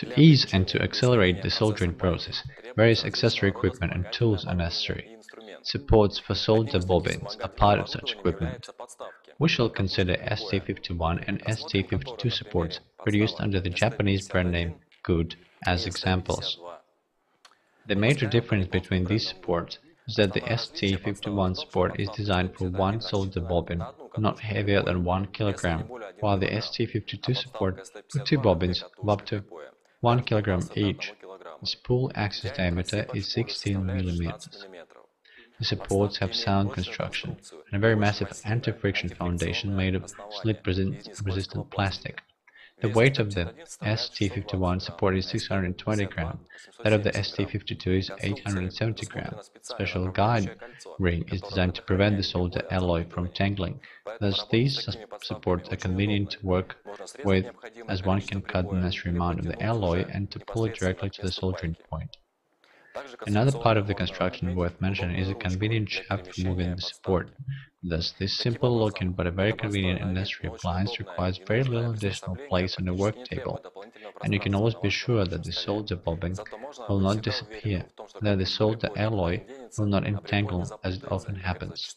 To ease and to accelerate the soldering process, various accessory equipment and tools are necessary. Supports for solder bobbins are part of such equipment. We shall consider ST-51 and ST-52 supports produced under the Japanese brand name Good as examples. The major difference between these supports is that the ST-51 support is designed for one solder bobbin, not heavier than 1 kg, while the ST-52 support for two bobbins of up to 1 kg each. The spool axis diameter is 16 mm. The supports have sound construction and a very massive anti-friction foundation made of slip-resistant plastic. The weight of the ST-51 support is 620 grams, that of the ST-52 is 870 grams. Special guide ring is designed to prevent the solder alloy from tangling, thus these supports are convenient to work with as one can cut the necessary amount of the alloy and to pull it directly to the soldering point. Another part of the construction worth mentioning is a convenient shaft for moving the support. Thus, this simple-looking but a very convenient and necessary appliance requires very little additional place on the work table, and you can always be sure that the solder bobbin will not disappear, and that the solder alloy will not entangle as it often happens.